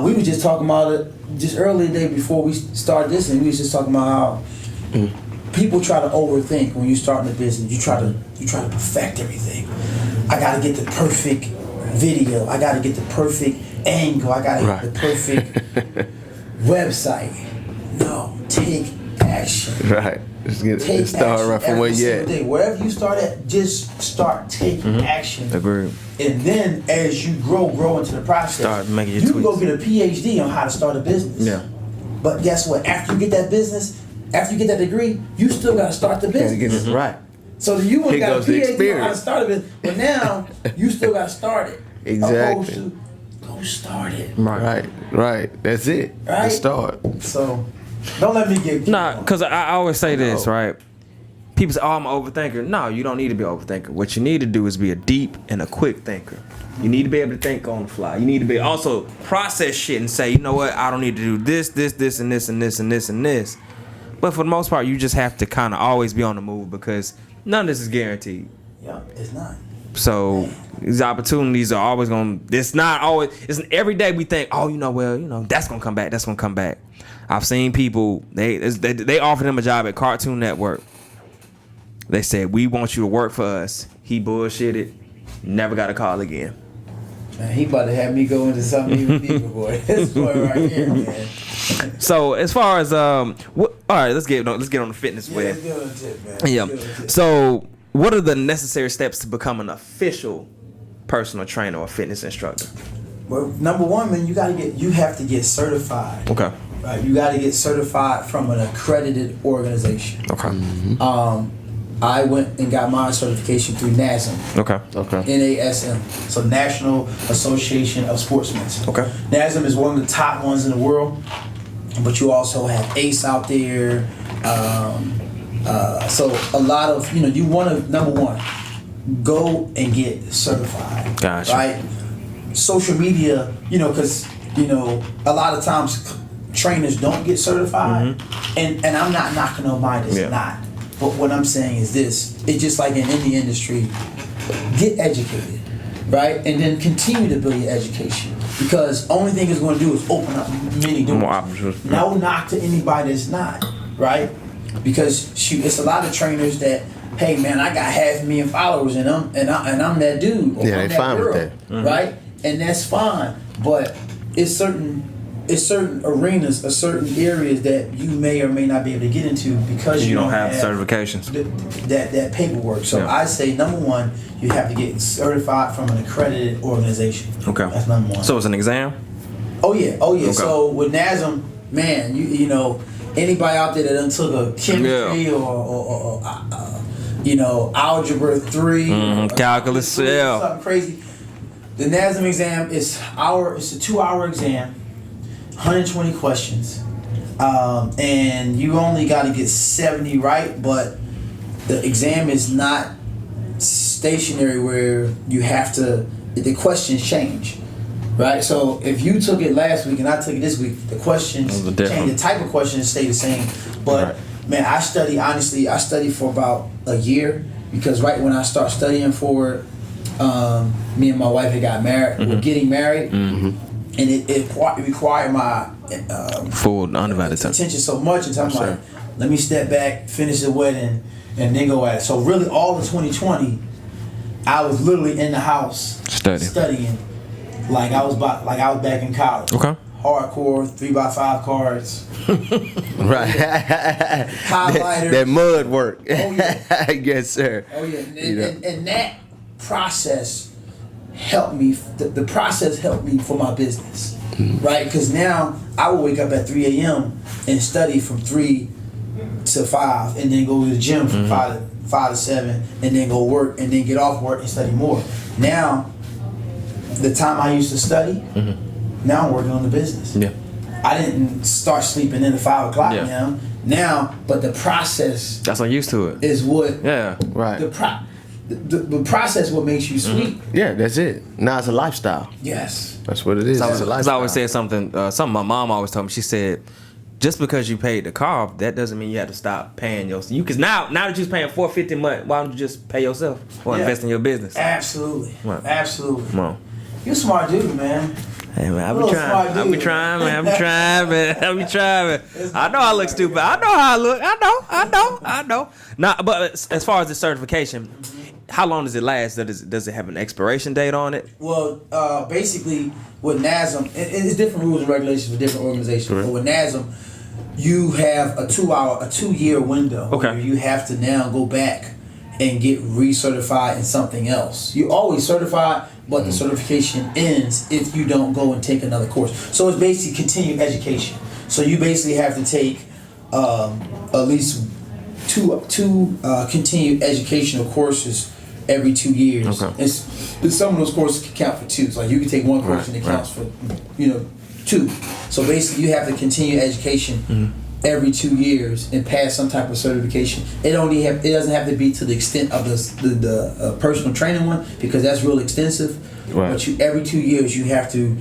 we were just talking about it just earlier today before we started this, and we was just talking about how people try to overthink when you start in a business. You try to perfect everything. I gotta get the perfect video. I gotta get the perfect angle. I gotta get the perfect website. No, take action. Right. Let's start right from where you at. Wherever you start at, just start taking action. Agreed. And then as you grow into the process, start making your you tweets. can go get a PhD on how to start a business. Yeah. But guess what? After you get that that degree, you still got to start the business. Get this right. So you got a PhD on how to start a business, but now you still got to start it. Exactly. Opposed to, go start it. Right. That's it. Right. Let's start. So don't let me get... Nah, because I always say this, right? People say, I'm an overthinker. No, you don't need to be an overthinker. What you need to do is be a deep and a quick thinker. You need to be able to think on the fly. You need to be also process shit and say, you know what, I don't need to do this, and this, and this, and this, and this. But for the most part, you just have to kind of always be on the move because none of this is guaranteed. Yeah, it's not. So these opportunities are always it's not always, every day we think, that's going to come back. I've seen people, they offered him a job at Cartoon Network. They said, we want you to work for us. He bullshitted, never got a call again. Man, he about to have me go into something even deeper, boy. This boy right here, man. So as far as all right, let's get on the fitness way. Let's get on the tip, man. Yeah. So what are the necessary steps to become an official personal trainer or fitness instructor? Well, number one, man, you have to get certified. Okay. Right. You got to get certified from an accredited organization. Okay. I went and got my certification through NASM. Okay. NASM. So National Association of Sportsmen. Okay. NASM is one of the top ones in the world, but you also have ACE out there. So a lot of, you want to, number one, go and get certified. Gotcha. Right? Social media, because, a lot of times trainers don't get certified, and I'm not knocking nobody that's not. But what I'm saying is this: it's just like in any industry, get educated, right, and then continue to build your education, because only thing it's going to do is open up many doors. More options. No knock to anybody that's not, right, because it's a lot of trainers that, hey man, I got 500,000 followers and I'm that dude, or I'm they that fine girl, with that, right, and that's fine, but it's certain arenas or certain areas that you may or may not be able to get into because you don't have certifications. That paperwork. So I say number one, you have to get certified from an accredited organization. Okay. That's number one. So it's an exam? Oh yeah. Okay. So with NASM, man, you know, anybody out there that done took a chemistry or algebra 3, calculus, something crazy. The NASM exam it's a 2-hour exam. 120 questions, and you only got to get 70 right, but the exam is not stationary where you have to, the questions change, right? So if you took it last week and I took it this week, the questions change, the type of questions stay the same, but man, I studied for about a year, because right when I start studying for it, me and my wife had got married, we're getting married, and it required my full undivided attention so much, and I'm like, let me step back, finish the wedding, and then go at it. So really, all of 2020, I was literally in the house studying, like I was back in college. Okay. Hardcore 3x5 cards. Right. Highlighters. That mud work. Oh yeah. Yes, sir. Oh yeah. And that process helped me. The process helped me for my business, right? Because now I will wake up at 3 a.m. and study from 3 to 5, and then go to the gym from 5 to 7, and then go work, and then get off work and study more. Now, the time I used to study, now I'm working on the business. Yeah, I didn't start sleeping in at 5 o'clock now, but the process. That's what I'm used to it. Is what? Yeah, right. The process what makes you sweet. Yeah, that's it. Now it's a lifestyle. Yes. That's what it is. It's a lifestyle. I always said something my mom always told me. She said, just because you paid the car, that doesn't mean you have to stop paying yourself. Because now that you're paying $450 a month, why don't you just pay yourself or invest in your business? Absolutely. Right. Absolutely. Come on. You're a smart dude, man. Hey man, I be trying, man. I know I look stupid. I know how I look. I know. Nah, but as far as the certification, how long does it last? Does it have an expiration date on it? Well, basically with NASM, it's different rules and regulations for different organizations. Correct. But with NASM, you have a 2-year window. Okay. Where you have to now go back and get recertified in something else. You always certified, but the certification ends if you don't go and take another course. So it's basically continued education. So you basically have to take at least two continued educational courses every 2 years. Okay. And some of those courses can count for 2. So like you can take one course and it counts for 2. So basically you have to continue education every 2 years and pass some type of certification. It doesn't have to be to the extent of the personal training one, because that's real extensive. Right. But every 2 years you have to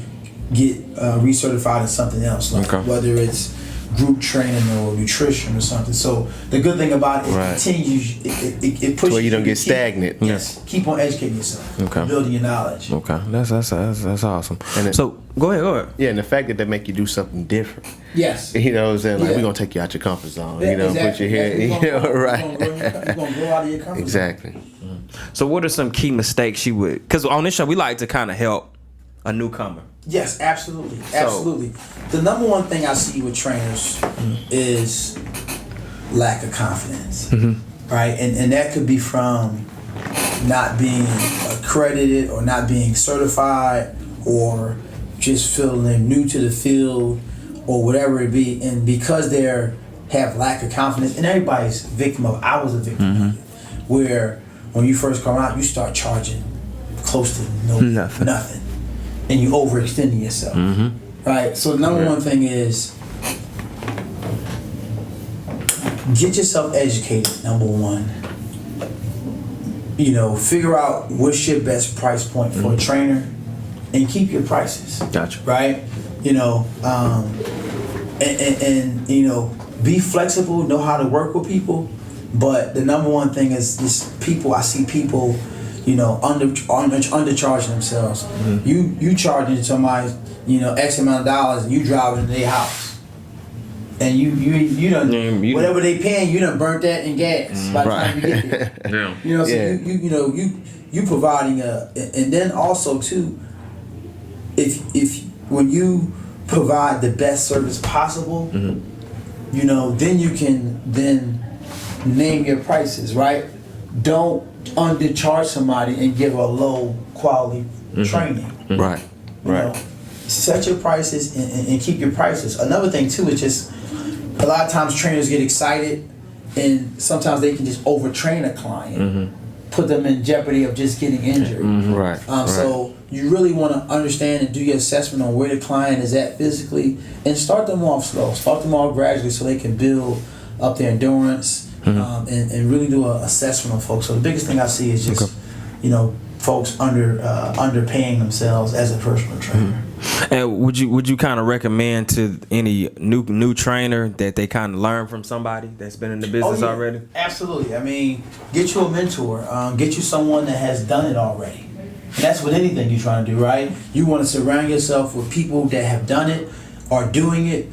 get recertified in something else, like whether it's group training or nutrition or something. So the good thing about it, it continues. It pushes where you don't get stagnant. Yes. Keep on educating yourself. Building your knowledge. Okay. That's awesome. And so go ahead. Yeah, and the fact that they make you do something different. Yes. You know what I'm saying? Like, we're going to take you out your comfort zone. Yeah, put you here. Right. You're going to grow out of your comfort exactly. zone. So what are some key mistakes you would... Because on this show, we like to kind of help a newcomer. Yes, absolutely. The number one thing I see with trainers is lack of confidence. Right? And that could be from not being accredited or not being certified or just feeling they're new to the field or whatever it be. And because they have lack of confidence, and everybody's victim of, I was a victim of it, where when you first come out, you start charging close to nothing. And you overextending yourself. Right? So the number one thing is get yourself educated, number one. Figure out what's your best price point for a trainer and keep your prices. Gotcha. Right? And be flexible, know how to work with people. But the number one thing is just people. I see people undercharging themselves. You charging somebody, X amount of dollars, and you driving to their house, and you done whatever they paying, you done burnt that in gas by the time you get there. You providing and then also too, if when you provide the best service possible, then you can name your prices, right? Don't undercharge somebody and give a low quality training. Right. Set your prices and keep your prices. Another thing too is just a lot of times trainers get excited and sometimes they can just overtrain a client, put them in jeopardy of just getting injured. So you really want to understand and do your assessment on where the client is at physically and start them off slow. Start them off gradually so they can build up their endurance. And really do an assessment on folks. So the biggest thing I see is just, folks underpaying themselves as a personal trainer. And would you kind of recommend to any new trainer that they kind of learn from somebody that's been in the business already? Absolutely. I mean, get you a mentor. Get you someone that has done it already. And that's with anything you're trying to do, right? You want to surround yourself with people that have done it, are doing it.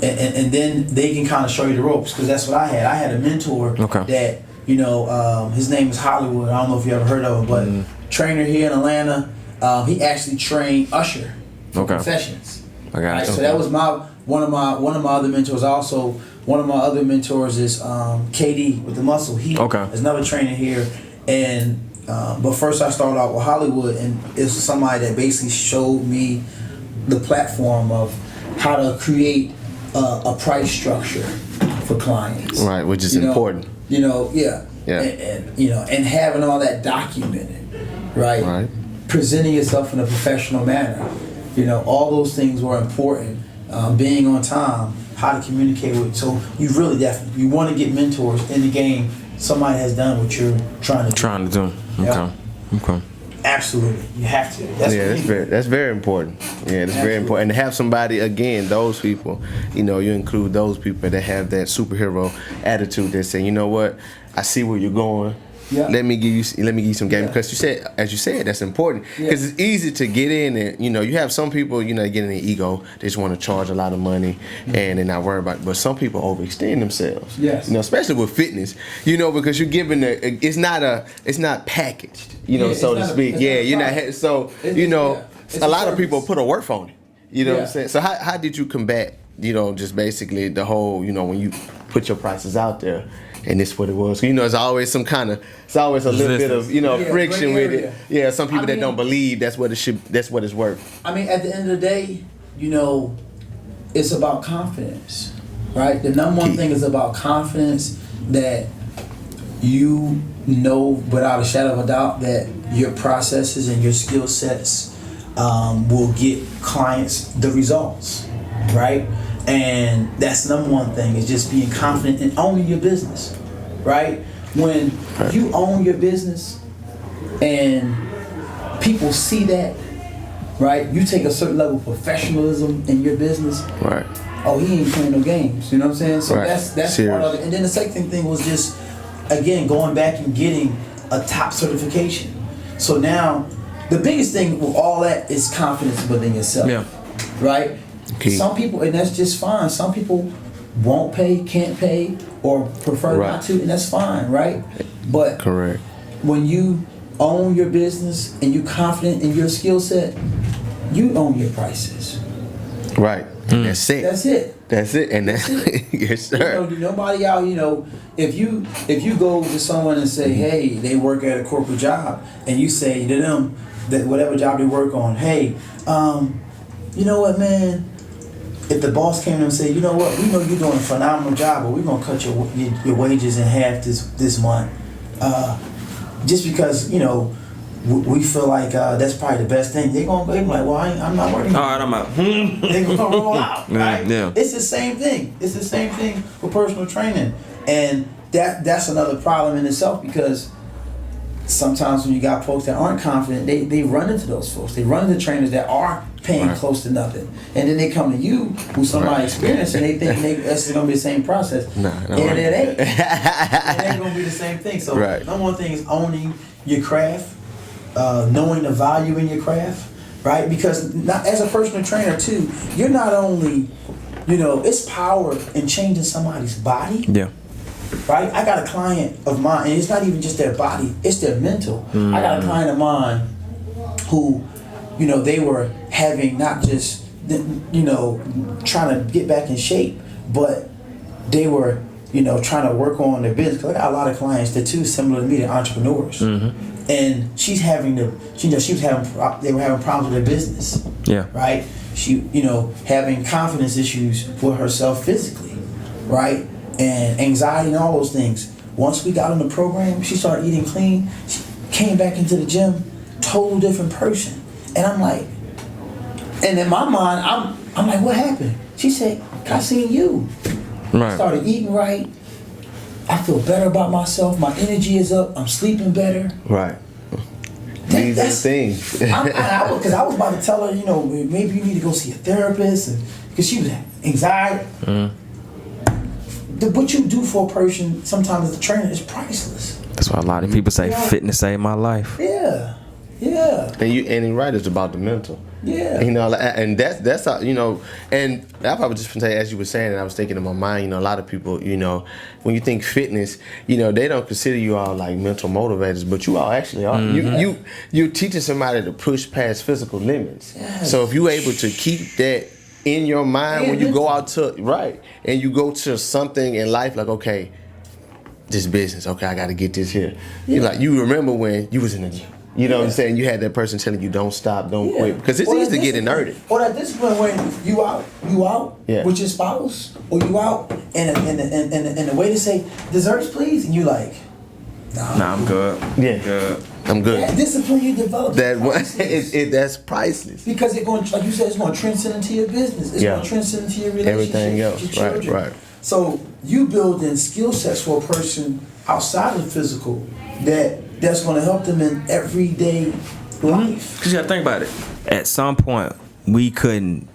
And then they can kind of show you the ropes, because that's what I had. I had a mentor that, his name is Hollywood. I don't know if you ever heard of him, but trainer here in Atlanta. He actually trained Usher for Confessions. Right? So that was one of my other mentors. Also, one of my other mentors is KD with the Muscle. He is another trainer here. And but first I started out with Hollywood, and it's somebody that basically showed me the platform of how to create a price structure for clients, right? Which is important. And having all that documented, right? Presenting yourself in a professional manner, all those things were important. Being on time, how to communicate with. So you really definitely want to get mentors in the game. Somebody has done what you're trying to do. Okay. Absolutely, you have to. That's very important. Yeah, that's very important. And to have somebody, again, those people, you include those people that have that superhero attitude that say, you know what, I see where you're going, Yeah. Let me give you some game Yeah. because as you said, that's important Yeah. because it's easy to get in and you have some people get in their ego. They just want to charge a lot of money and they're not worried about it. But some people overextend themselves. Yes. Especially with fitness. Because you're giving it's not packaged. So to speak. Yeah. You're not so It's a lot of service. people put a work on it. You know what I'm Yeah. saying? So how did you combat just basically the whole when you put your prices out there? And this what it was. It's always it's always a little bit of friction gray with area. it. Yeah, some people that mean- don't believe that's what it's worth. I mean, at the end of the day, it's about confidence, right? The number one thing is about confidence that you know without a shadow of a doubt that your processes and your skill sets will get clients the results, right? And that's the number one thing is just being confident in owning your business, right? When you own your business and people see that, right? You take a certain level of professionalism in your business. Right. Oh, he ain't playing no games. You know what I'm saying? So Right. that's Serious. part of it. And then the second thing was just, again, going back and getting a top certification. So now, the biggest thing with all that is confidence within yourself. Yeah. Right? Key. Some people, and that's just fine. Some people won't pay, can't pay, or prefer Right. not to, and that's fine, right? But Correct. when you own your business and you're confident in your skill set, you own your prices. Right. That's it. That's it. That's it. And that's yes, sir. Nobody out, if you go to someone and say, hey, they work at a corporate job, and you say to them that whatever job they work on, hey, you know what, man? If the boss came to them and said, you know what, we know you're doing a phenomenal job, but we're gonna cut your wages in half this month, just because we feel like that's probably the best thing. They're gonna be like, well, I'm not working. All right, I'm out. They're gonna roll out, right? Yeah. It's the same thing. It's the same thing for personal training, and that's another problem in itself because sometimes when you got folks that aren't confident, they run into those folks. They run into trainers that are paying Right. close to nothing, and then they come to you who's somebody Right. experienced, and they think that's gonna be the same process. No, and it ain't. It ain't gonna be the same thing. So Right. number one thing is owning your craft, knowing the value in your craft, right? Because not, as a personal trainer too, you're not only, it's power in changing somebody's body. Yeah. Right? I got a client of mine, and it's not even just their body, it's their mental. I got a client of mine who, they were having not just, trying to get back in shape, but they were, trying to work on their business. 'Cause I got a lot of clients that too similar to me, they're entrepreneurs. And she's having they were having problems with their business. Yeah. Right? She, having confidence issues with herself physically, right? And anxiety and all those things. Once we got on the program, she started eating clean. She came back into the gym, total different person. And I'm like, and in my mind, I'm like, what happened? She said, I seen you. I Right. started eating right. I feel better about myself. My energy is up. I'm sleeping better. Right. These are That's- things. Because I was about to tell her, maybe you need to go see a therapist, because she was anxiety. What you do for a person, sometimes as a trainer, is priceless. That's why a lot of people say Yeah. fitness saved my life. Yeah. And you're right, it's about the mental. Yeah. And that's how, and I probably just say, as you were saying, and I was thinking in my mind, a lot of people, when you think fitness, they don't consider you all like mental motivators, but you all actually are. You're teaching somebody to push past physical limits. Yes. So if you're able to keep that in your mind And when you go mental. out to, right, and you go to something in life like, okay, this business, okay, I got to get this here. You remember when you was in the gym. You know what I'm saying? You had that person telling you don't stop, don't quit. Because it's easy to get inerted. Or that discipline when you out Yeah. with your spouse, or you out and the way to say desserts please, and you like, Nah, I'm good. Yeah. Good. I'm good. that discipline you develop. That is one, priceless. that's priceless. Because it's going, like you said, it's going to transcend into your business. It's Yeah. going to transcend into your relationship, Everything else. your children. Right. So you building skill sets for a person outside of the physical that's going to help them in everyday life. Cause you gotta think about it. At some point, we couldn't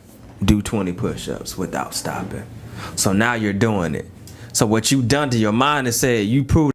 do 20 push-ups without stopping. So now you're doing it. So what you done to your mind is said you proved